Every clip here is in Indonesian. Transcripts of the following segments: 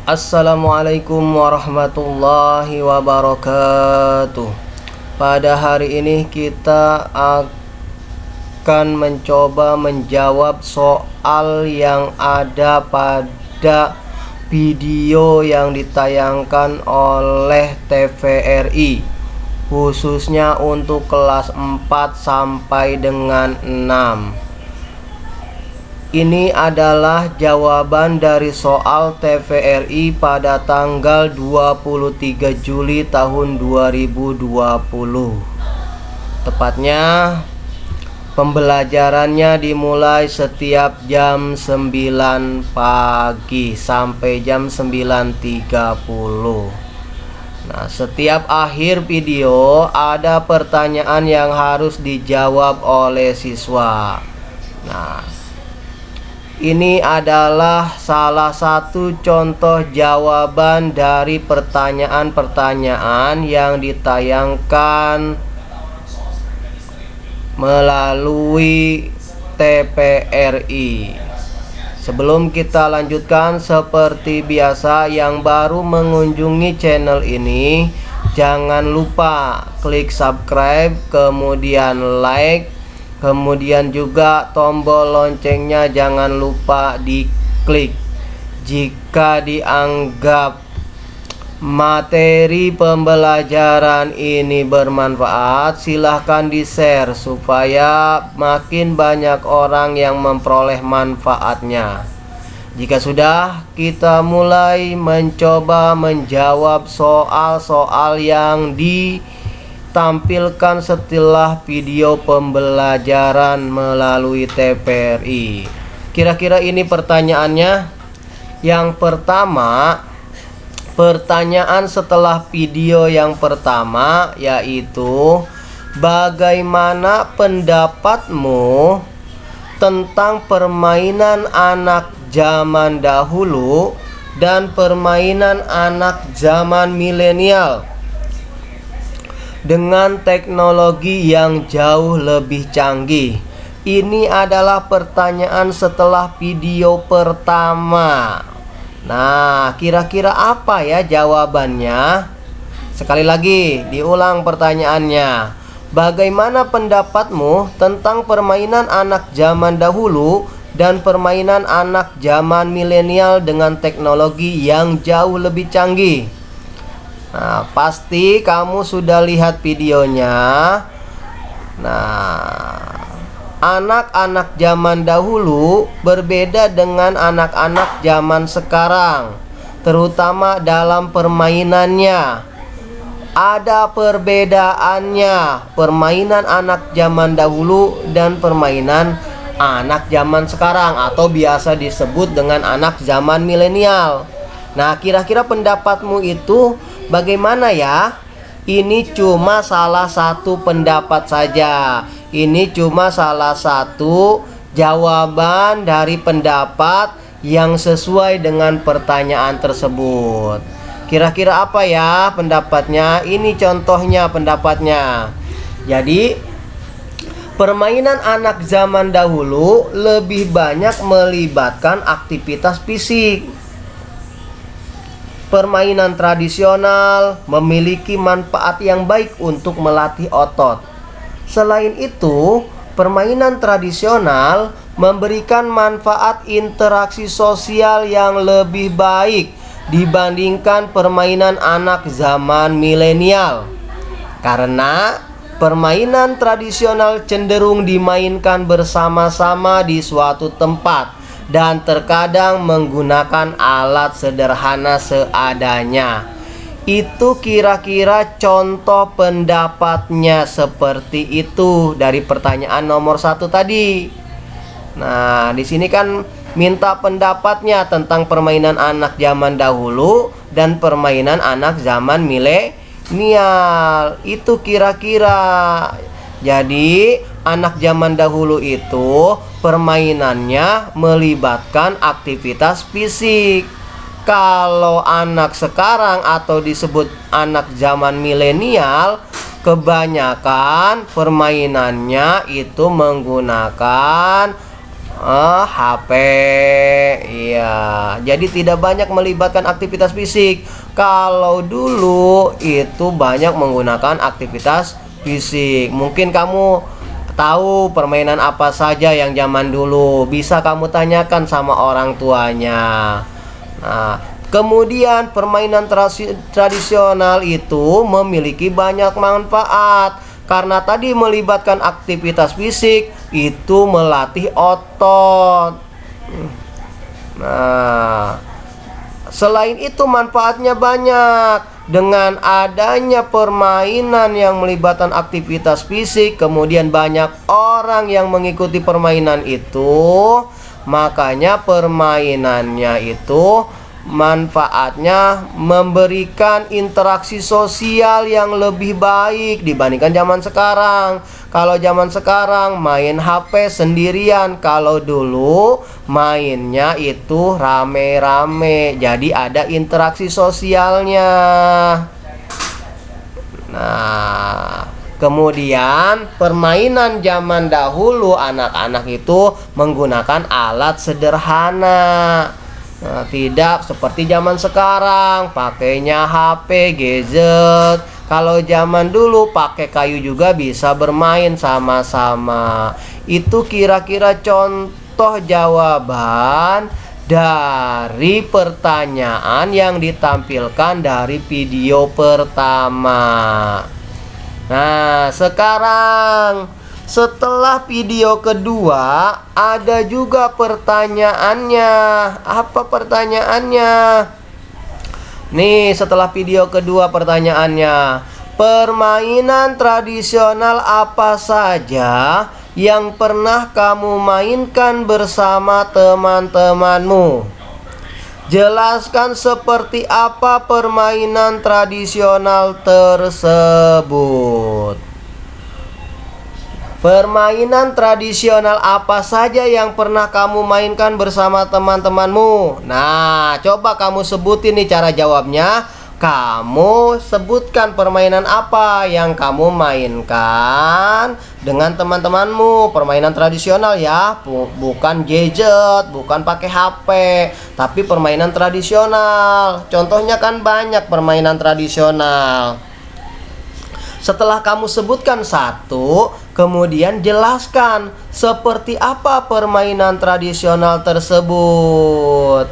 Assalamualaikum warahmatullahi wabarakatuh. Pada hari ini kita akan mencoba menjawab soal yang ada pada video yang ditayangkan oleh TVRI, khususnya untuk kelas 4 sampai dengan 6. Ini adalah jawaban dari soal TVRI pada tanggal 23 Juli tahun 2020. Tepatnya pembelajarannya dimulai setiap jam 9 pagi sampai jam 9.30. Nah, setiap akhir video ada pertanyaan yang harus dijawab oleh siswa. Nah, ini adalah salah satu contoh jawaban dari pertanyaan-pertanyaan yang ditayangkan melalui TVRI. Sebelum kita lanjutkan, seperti biasa, yang baru mengunjungi channel ini, jangan lupa klik subscribe, kemudian like, kemudian juga tombol loncengnya jangan lupa diklik. Jika dianggap materi pembelajaran ini bermanfaat, silahkan di-share supaya makin banyak orang yang memperoleh manfaatnya. Jika sudah, kita mulai mencoba menjawab soal-soal yang ditampilkan setelah video pembelajaran melalui TVRI. Kira-kira ini pertanyaannya. Yang pertama, pertanyaan setelah video yang pertama yaitu, bagaimana pendapatmu tentang permainan anak zaman dahulu dan permainan anak zaman milenial dengan teknologi yang jauh lebih canggih? Ini adalah pertanyaan setelah video pertama. Nah, kira-kira apa ya jawabannya? Sekali lagi, diulang pertanyaannya. Bagaimana pendapatmu tentang permainan anak zaman dahulu dan permainan anak zaman milenial dengan teknologi yang jauh lebih canggih? Nah, pasti kamu sudah lihat videonya. Nah, anak-anak zaman dahulu berbeda dengan anak-anak zaman sekarang, terutama dalam permainannya. Ada perbedaannya permainan anak zaman dahulu dan permainan anak zaman sekarang, atau biasa disebut dengan anak zaman milenial. Nah, kira-kira pendapatmu itu bagaimana ya? Ini cuma salah satu pendapat saja. Ini cuma salah satu jawaban dari pendapat yang sesuai dengan pertanyaan tersebut. Kira-kira apa ya pendapatnya? Ini contohnya pendapatnya. Jadi, permainan anak zaman dahulu lebih banyak melibatkan aktivitas fisik. Permainan tradisional memiliki manfaat yang baik untuk melatih otot. Selain itu, permainan tradisional memberikan manfaat interaksi sosial yang lebih baik dibandingkan permainan anak zaman milenial. Karena permainan tradisional cenderung dimainkan bersama-sama di suatu tempat dan terkadang menggunakan alat sederhana seadanya. Itu kira-kira contoh pendapatnya seperti itu dari pertanyaan nomor 1 tadi. Nah, di sini kan minta pendapatnya tentang permainan anak zaman dahulu dan permainan anak zaman milenial. Itu kira-kira. Jadi, anak zaman dahulu itu permainannya melibatkan aktivitas fisik. Kalau anak sekarang atau disebut anak zaman milenial, kebanyakan permainannya itu menggunakan HP. Iya, jadi tidak banyak melibatkan aktivitas fisik. Kalau dulu itu banyak menggunakan aktivitas fisik. Mungkin kamu tahu permainan apa saja yang zaman dulu, bisa kamu tanyakan sama orang tuanya. Nah, kemudian permainan tradisional itu memiliki banyak manfaat. Karena tadi melibatkan aktivitas fisik, itu melatih otot. Nah, selain itu manfaatnya banyak. Dengan adanya permainan yang melibatkan aktivitas fisik, kemudian banyak orang yang mengikuti permainan itu, makanya permainannya itu manfaatnya memberikan interaksi sosial yang lebih baik dibandingkan zaman sekarang. Kalau zaman sekarang main HP sendirian, kalau dulu mainnya itu rame-rame, jadi ada interaksi sosialnya. Nah, kemudian permainan zaman dahulu anak-anak itu menggunakan alat sederhana. Nah, tidak seperti zaman sekarang pakainya HP, gadget. Kalau zaman dulu pakai kayu juga bisa bermain sama-sama. Itu kira-kira contoh jawaban dari pertanyaan yang ditampilkan dari video pertama. Nah, sekarang setelah video kedua ada juga pertanyaannya. Apa pertanyaannya? Nih, setelah video kedua pertanyaannya, permainan tradisional apa saja yang pernah kamu mainkan bersama teman-temanmu? Jelaskan seperti apa permainan tradisional tersebut. Permainan tradisional apa saja yang pernah kamu mainkan bersama teman-temanmu? Nah, coba kamu sebutin nih cara jawabnya. Kamu sebutkan permainan apa yang kamu mainkan dengan teman-temanmu. Permainan tradisional ya, bukan gadget, bukan pakai HP, tapi permainan tradisional. Contohnya kan banyak permainan tradisional. Setelah kamu sebutkan satu, kemudian jelaskan seperti apa permainan tradisional tersebut.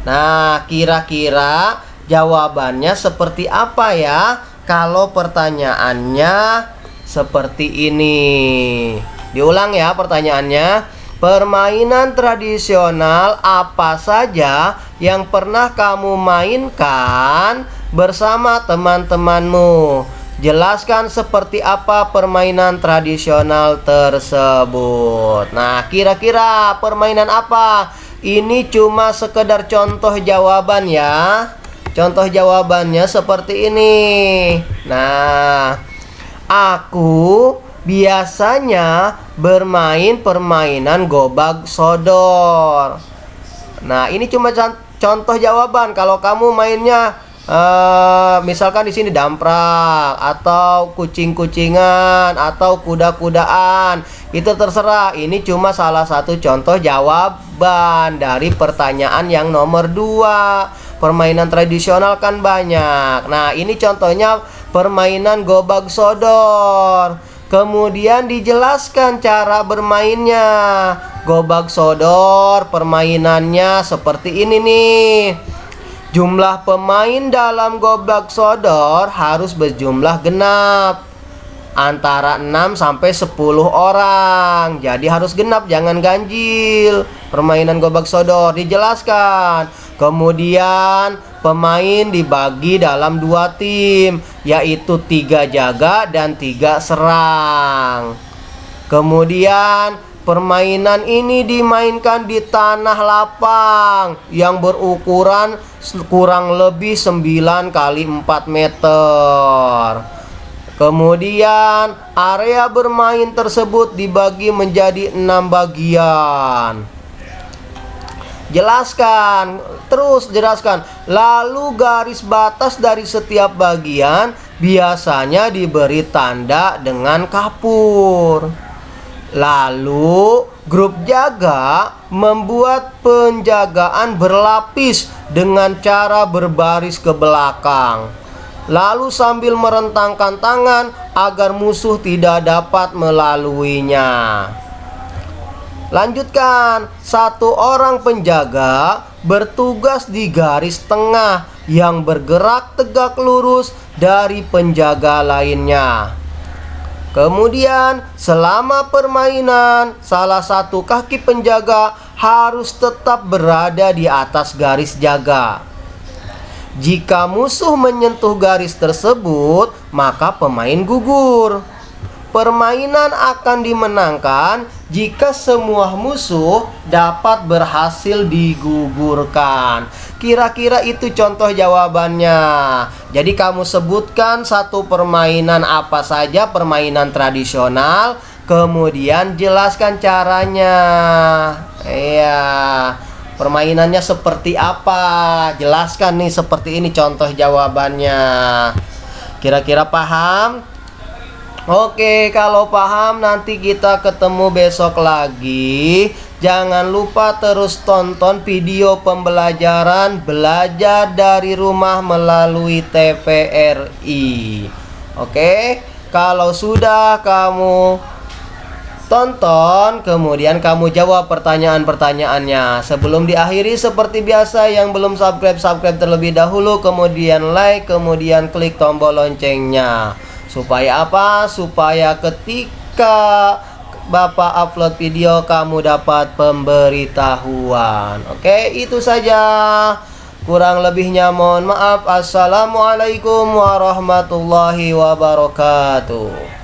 Nah, kira-kira jawabannya seperti apa ya? Kalau pertanyaannya seperti ini. Diulang ya pertanyaannya. Permainan tradisional apa saja yang pernah kamu mainkan bersama teman-temanmu? Jelaskan seperti apa permainan tradisional tersebut. Nah, kira-kira permainan apa? Ini cuma sekedar contoh jawaban ya. Contoh jawabannya seperti ini. Nah, aku biasanya bermain permainan gobag sodor. Nah, ini cuma contoh jawaban. Kalau kamu mainnya misalkan di sini damprak atau kucing-kucingan atau kuda-kudaan, itu terserah. Ini cuma salah satu contoh jawaban dari pertanyaan yang nomor 2. Permainan tradisional kan banyak. Nah, ini contohnya permainan gobag sodor. Kemudian dijelaskan cara bermainnya. Gobag sodor permainannya seperti ini nih. Jumlah pemain dalam gobag sodor harus berjumlah genap, antara 6 sampai 10 orang. Jadi harus genap, jangan ganjil. Permainan gobag sodor dijelaskan. Kemudian pemain dibagi dalam 2 tim, yaitu 3 jaga dan 3 serang. Kemudian permainan ini dimainkan di tanah lapang yang berukuran kurang lebih 9 kali 4 meter. Kemudian area bermain tersebut dibagi menjadi 6 bagian. Jelaskan. Lalu garis batas dari setiap bagian biasanya diberi tanda dengan kapur. Lalu grup jaga membuat penjagaan berlapis dengan cara berbaris ke belakang. Lalu sambil merentangkan tangan agar musuh tidak dapat melaluinya. Lanjutkan, satu orang penjaga bertugas di garis tengah yang bergerak tegak lurus dari penjaga lainnya. Kemudian, selama permainan, salah satu kaki penjaga harus tetap berada di atas garis jaga. Jika musuh menyentuh garis tersebut, maka pemain gugur. Permainan akan dimenangkan jika semua musuh dapat berhasil digugurkan. Kira-kira itu contoh jawabannya. Jadi kamu sebutkan satu permainan apa saja, permainan tradisional, kemudian jelaskan caranya. Iya. Permainannya seperti apa? Jelaskan nih, seperti ini contoh jawabannya. Kira-kira paham? Oke, kalau paham nanti kita ketemu besok lagi. Jangan lupa terus tonton video pembelajaran belajar dari rumah melalui TVRI. Oke, kalau sudah kamu tonton, kemudian kamu jawab pertanyaan-pertanyaannya. Sebelum diakhiri, seperti biasa, yang belum subscribe terlebih dahulu, kemudian like, kemudian klik tombol loncengnya. Supaya apa? Supaya ketika Bapak upload video kamu dapat pemberitahuan. Oke, itu saja. Kurang lebihnya mohon maaf. Assalamualaikum warahmatullahi wabarakatuh.